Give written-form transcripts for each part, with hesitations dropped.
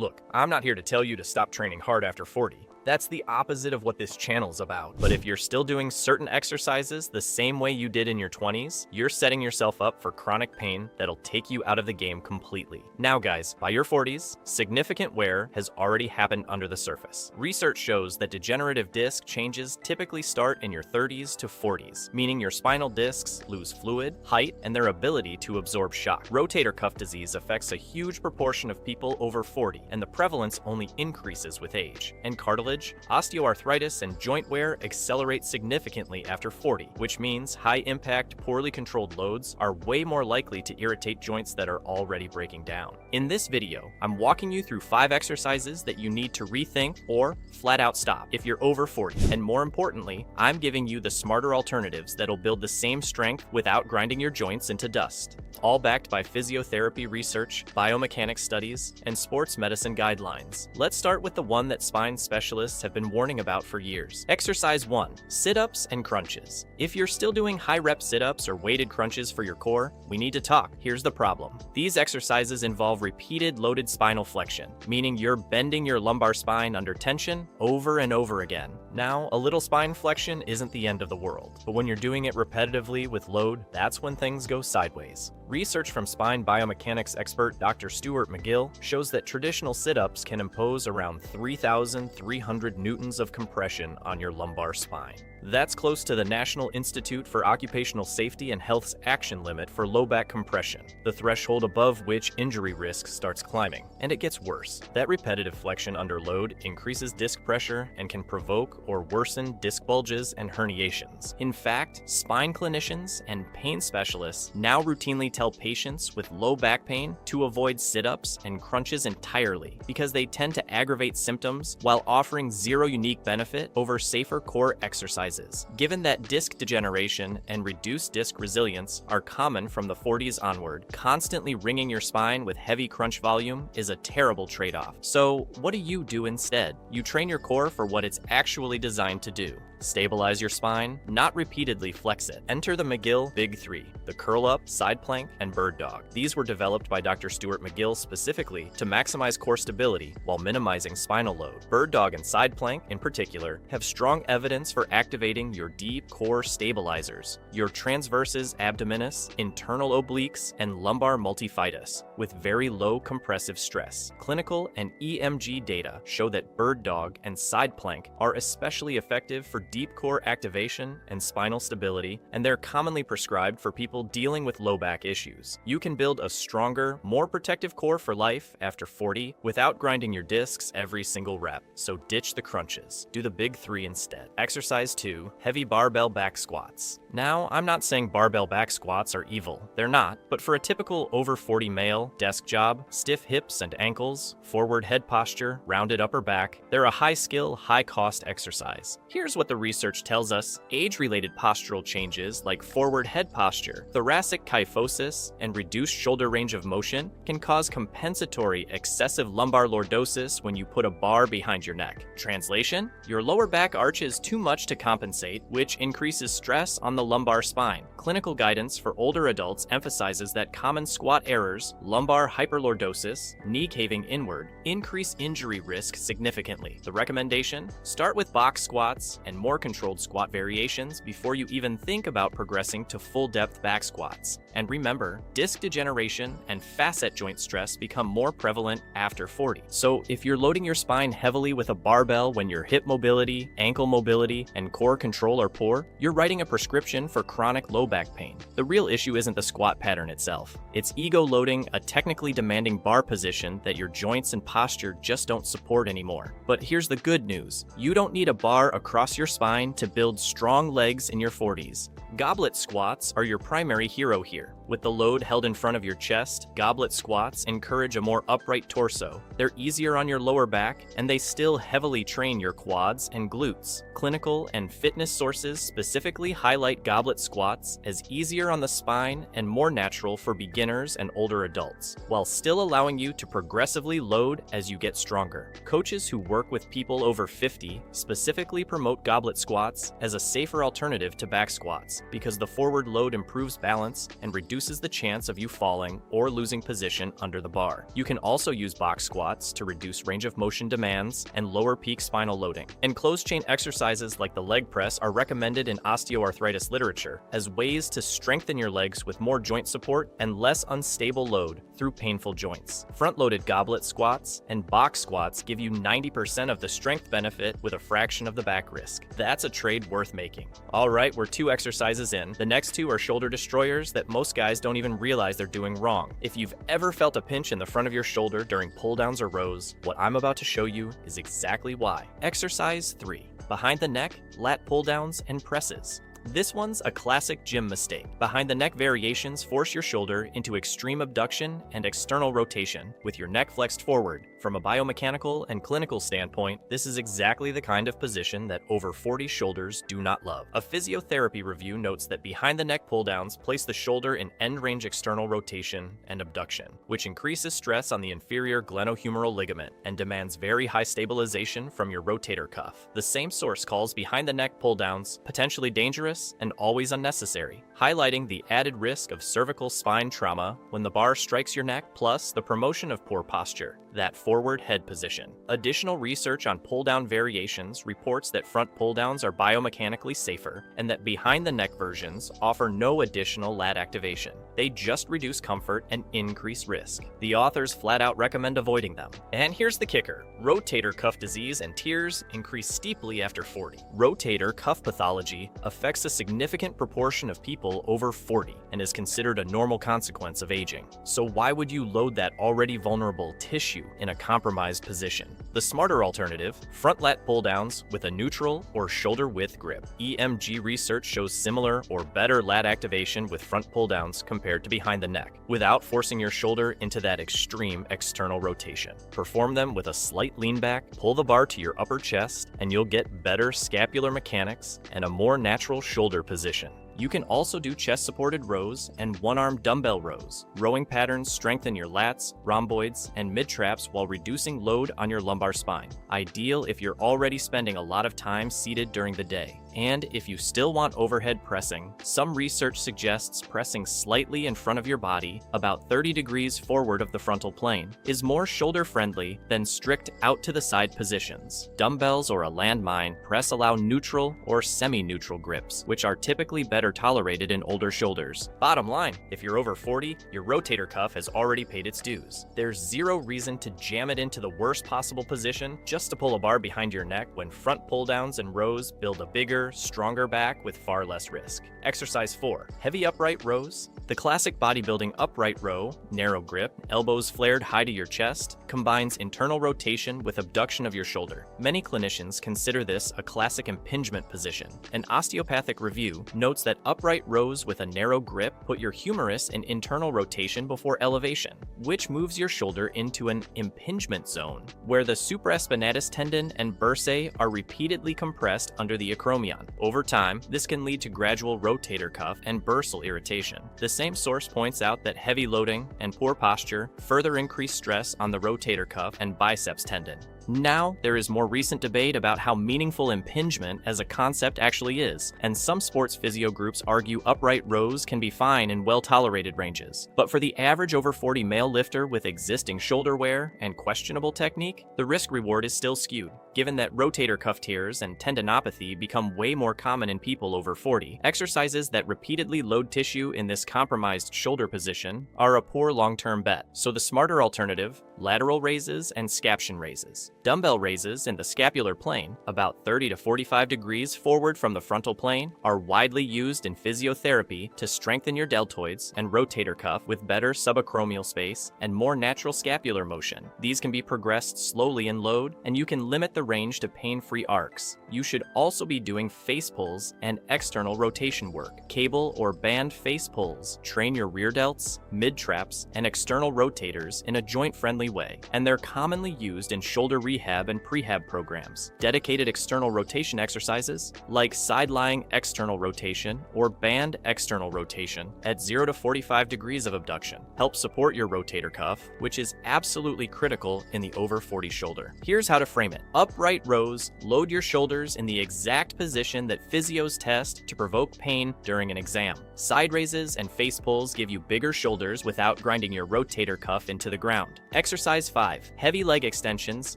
Look, I'm not here to tell you to stop training hard after 40. That's the opposite of what this channel's about. But if you're still doing certain exercises the same way you did in your 20s, you're setting yourself up for chronic pain that'll take you out of the game completely. Now guys, by your 40s, significant wear has already happened under the surface. Research shows that degenerative disc changes typically start in your 30s to 40s, meaning your spinal discs lose fluid, height, and their ability to absorb shock. Rotator cuff disease affects a huge proportion of people over 40, and the prevalence only increases with age. And cartilage, osteoarthritis, and joint wear accelerate significantly after 40, which means high-impact, poorly controlled loads are way more likely to irritate joints that are already breaking down. In this video, I'm walking you through 5 exercises that you need to rethink or flat out stop if you're over 40. And more importantly, I'm giving you the smarter alternatives that'll build the same strength without grinding your joints into dust. All backed by physiotherapy research, biomechanics studies, and sports medicine guidelines. Let's start with the one that spine specialists have been warning about for years. Exercise 1. Sit-ups and crunches. If you're still doing high-rep sit-ups or weighted crunches for your core, we need to talk. Here's the problem. These exercises involve repeated loaded spinal flexion, meaning you're bending your lumbar spine under tension over and over again. Now, a little spine flexion isn't the end of the world, but when you're doing it repetitively with load, that's when things go sideways. Research from spine biomechanics expert Dr. Stuart McGill shows that traditional sit-ups can impose around 3,300 newtons of compression on your lumbar spine. That's close to the National Institute for Occupational Safety and Health's action limit for low back compression, the threshold above which injury risk starts climbing. And it gets worse. That repetitive flexion under load increases disc pressure and can provoke or worsen disc bulges and herniations. In fact, spine clinicians and pain specialists now routinely tell patients with low back pain to avoid sit-ups and crunches entirely because they tend to aggravate symptoms while offering zero unique benefit over safer core exercises. Given that disc degeneration and reduced disc resilience are common from the 40s onward, constantly ringing your spine with heavy crunch volume is a terrible trade-off. So what do you do instead? You train your core for what it's actually designed to do. Stabilize your spine, not repeatedly flex it. Enter the McGill Big 3, the curl up, side plank, and bird dog. These were developed by Dr. Stuart McGill specifically to maximize core stability while minimizing spinal load. Bird dog and side plank, in particular, have strong evidence for activating your deep core stabilizers, your transversus abdominis, internal obliques, and lumbar multifidus, with very low compressive stress. Clinical and EMG data show that bird dog and side plank are especially effective for deep core activation and spinal stability, and they're commonly prescribed for people dealing with low back issues. You can build a stronger, more protective core for life after 40 without grinding your discs every single rep. So ditch the crunches. Do the big 3 instead. Exercise 2, heavy barbell back squats. Now, I'm not saying barbell back squats are evil. They're not, but for a typical over 40 male, desk job, stiff hips and ankles, forward head posture, rounded upper back, they're a high-skill, high-cost exercise. Here's what the research tells us. Age-related postural changes like forward head posture, thoracic kyphosis, and reduced shoulder range of motion can cause compensatory excessive lumbar lordosis when you put a bar behind your neck. Translation? Your lower back arches too much to compensate, which increases stress on the lumbar spine. Clinical guidance for older adults emphasizes that common squat errors, lumbar hyperlordosis, knee caving inward, increase injury risk significantly. The recommendation? Start with box squats and more controlled squat variations before you even think about progressing to full-depth back squats. And remember, disc degeneration and facet joint stress become more prevalent after 40. So if you're loading your spine heavily with a barbell when your hip mobility, ankle mobility, and core control are poor, you're writing a prescription for chronic low back pain. The real issue isn't the squat pattern itself. It's ego loading a technically demanding bar position that your joints and posture just don't support anymore. But here's the good news. You don't need a bar across your spine to build strong legs in your 40s. Goblet squats are your primary hero here. With the load held in front of your chest, goblet squats encourage a more upright torso. They're easier on your lower back, and they still heavily train your quads and glutes. Clinical and fitness sources specifically highlight goblet squats as easier on the spine and more natural for beginners and older adults, while still allowing you to progressively load as you get stronger. Coaches who work with people over 50 specifically promote goblet squats as a safer alternative to back squats because the forward load improves balance and reduces reduces the chance of you falling or losing position under the bar. You can also use box squats to reduce range of motion demands and lower peak spinal loading. And closed chain exercises like the leg press are recommended in osteoarthritis literature as ways to strengthen your legs with more joint support and less unstable load through painful joints. Front-loaded goblet squats and box squats give you 90% of the strength benefit with a fraction of the back risk. That's a trade worth making. Alright, we're 2 exercises in. The next 2 are shoulder destroyers that most guys don't even realize they're doing wrong. If you've ever felt a pinch in the front of your shoulder during pull-downs or rows, what I'm about to show you is exactly why. Exercise 3. Behind the neck, lat pull-downs and presses. This one's a classic gym mistake. Behind the neck variations force your shoulder into extreme abduction and external rotation, with your neck flexed forward. From a biomechanical and clinical standpoint, this is exactly the kind of position that over 40 shoulders do not love. A physiotherapy review notes that behind the neck pull-downs place the shoulder in end-range external rotation and abduction, which increases stress on the inferior glenohumeral ligament and demands very high stabilization from your rotator cuff. The same source calls behind the neck pull-downs potentially dangerous and always unnecessary, highlighting the added risk of cervical spine trauma when the bar strikes your neck, plus the promotion of poor posture, that forward head position. Additional research on pull-down variations reports that front pull-downs are biomechanically safer and that behind the neck versions offer no additional lat activation. They just reduce comfort and increase risk. The authors flat out recommend avoiding them. And here's the kicker. Rotator cuff disease and tears increase steeply after 40. Rotator cuff pathology affects a significant proportion of people over 40 and is considered a normal consequence of aging. So why would you load that already vulnerable tissue in a compromised position? The smarter alternative, front lat pull-downs with a neutral or shoulder width grip. EMG research shows similar or better lat activation with front pull-downs compared to behind the neck, without forcing your shoulder into that extreme external rotation. Perform them with a slight lean back, pull the bar to your upper chest, and you'll get better scapular mechanics and a more natural shoulder position. You can also do chest-supported rows and one-arm dumbbell rows. Rowing patterns strengthen your lats, rhomboids, and mid-traps while reducing load on your lumbar spine. Ideal if you're already spending a lot of time seated during the day. And if you still want overhead pressing, some research suggests pressing slightly in front of your body, about 30 degrees forward of the frontal plane, is more shoulder-friendly than strict out-to-the-side positions. Dumbbells or a landmine press allow neutral or semi-neutral grips, which are typically better tolerated in older shoulders. Bottom line, if you're over 40, your rotator cuff has already paid its dues. There's zero reason to jam it into the worst possible position just to pull a bar behind your neck when front pull-downs and rows build a bigger, stronger back with far less risk. Exercise 4. Heavy upright rows. The classic bodybuilding upright row, narrow grip, elbows flared high to your chest, combines internal rotation with abduction of your shoulder. Many clinicians consider this a classic impingement position. An osteopathic review notes that upright rows with a narrow grip put your humerus in internal rotation before elevation, which moves your shoulder into an impingement zone, where the supraspinatus tendon and bursae are repeatedly compressed under the acromion. Over time, this can lead to gradual rotator cuff and bursal irritation. The same source points out that heavy loading and poor posture further increase stress on the rotator cuff and biceps tendon. Now, there is more recent debate about how meaningful impingement as a concept actually is, and some sports physio groups argue upright rows can be fine in well-tolerated ranges. But for the average over 40 male lifter with existing shoulder wear and questionable technique, the risk-reward is still skewed. Given that rotator cuff tears and tendinopathy become way more common in people over 40, exercises that repeatedly load tissue in this compromised shoulder position are a poor long-term bet. So the smarter alternative, lateral raises and scaption raises. Dumbbell raises in the scapular plane, about 30 to 45 degrees forward from the frontal plane, are widely used in physiotherapy to strengthen your deltoids and rotator cuff with better subacromial space and more natural scapular motion. These can be progressed slowly in load, and you can limit the range to pain-free arcs. You should also be doing face pulls and external rotation work. Cable or band face pulls train your rear delts, mid-traps, and external rotators in a joint-friendly only way, and they're commonly used in shoulder rehab and prehab programs. Dedicated external rotation exercises, like side-lying external rotation or band external rotation at 0 to 45 degrees of abduction, help support your rotator cuff, which is absolutely critical in the over 40 shoulder. Here's how to frame it. Upright rows, load your shoulders in the exact position that physios test to provoke pain during an exam. Side raises and face pulls give you bigger shoulders without grinding your rotator cuff into the ground. Exercise 5. Heavy leg extensions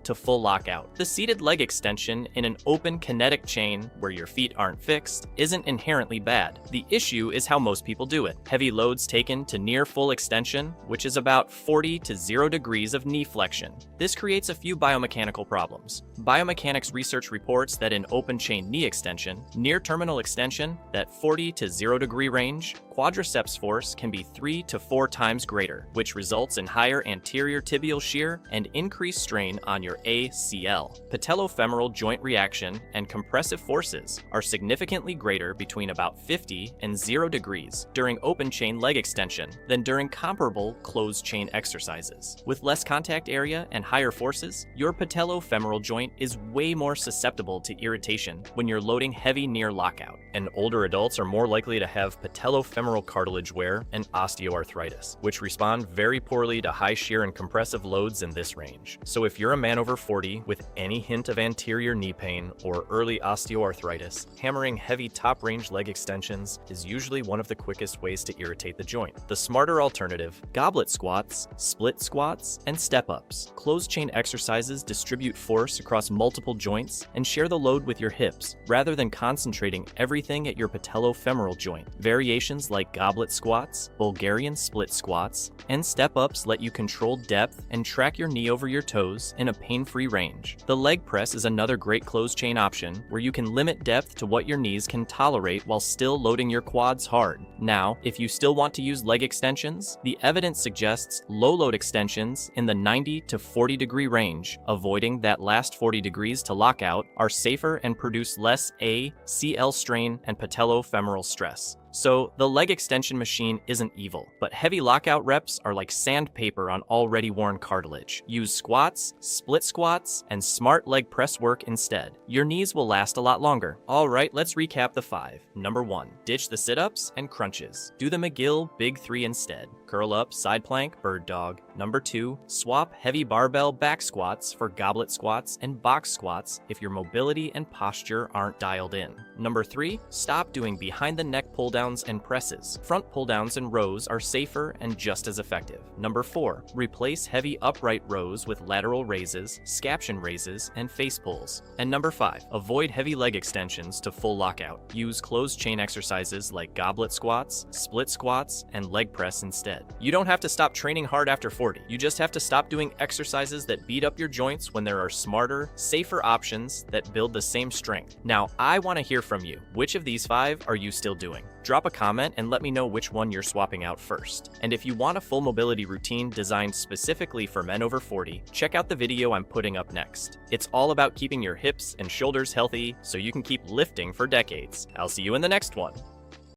to full lockout. The seated leg extension in an open kinetic chain where your feet aren't fixed isn't inherently bad. The issue is how most people do it. Heavy loads taken to near full extension, which is about 40 to 0 degrees of knee flexion. This creates a few biomechanical problems. Biomechanics research reports that in open chain knee extension, near terminal extension, that 40 to 0 degree range, quadriceps force can be 3 to 4 times greater, which results in higher anterior tibial shear and increased strain on your ACL. Patellofemoral joint reaction and compressive forces are significantly greater between about 50 and 0 degrees during open chain leg extension than during comparable closed chain exercises. With less contact area and higher forces, your patellofemoral joint is way more susceptible to irritation when you're loading heavy near lockout. And older adults are more likely to have patellofemoral cartilage wear and osteoarthritis, which respond very poorly to high shear and compressive loads in this range. So if you're a man over 40 with any hint of anterior knee pain or early osteoarthritis, hammering heavy top range leg extensions is usually one of the quickest ways to irritate the joint. The smarter alternative: goblet squats, split squats, and step-ups. Closed chain exercises distribute force across multiple joints and share the load with your hips, rather than concentrating everything at your patellofemoral joint. Variations like goblet squats, Bulgarian split squats, and step-ups let you control depth and track your knee over your toes in a pain-free range. The leg press is another great closed chain option where you can limit depth to what your knees can tolerate while still loading your quads hard. Now, if you still want to use leg extensions, the evidence suggests low load extensions in the 90 to 40 degree range, avoiding that last 40 degrees to lockout, are safer and produce less ACL strain and patellofemoral stress. So the leg extension machine isn't evil, but heavy lockout reps are like sandpaper on already worn cartilage. Use squats, split squats, and smart leg press work instead. Your knees will last a lot longer. All right, let's recap the 5. Number 1, ditch the sit-ups and crunches. Do the McGill Big 3 instead. Curl up, side plank, bird dog. Number 2, swap heavy barbell back squats for goblet squats and box squats if your mobility and posture aren't dialed in. Number 3, stop doing behind the neck pull down and presses. Front pull-downs and rows are safer and just as effective. Number 4, replace heavy upright rows with lateral raises, scaption raises, and face pulls. And number 5, avoid heavy leg extensions to full lockout. Use closed chain exercises like goblet squats, split squats, and leg press instead. You don't have to stop training hard after 40. You just have to stop doing exercises that beat up your joints when there are smarter, safer options that build the same strength. Now, I want to hear from you. Which of these 5 are you still doing? Drop a comment and let me know which one you're swapping out first. And if you want a full mobility routine designed specifically for men over 40, check out the video I'm putting up next. It's all about keeping your hips and shoulders healthy so you can keep lifting for decades. I'll see you in the next one.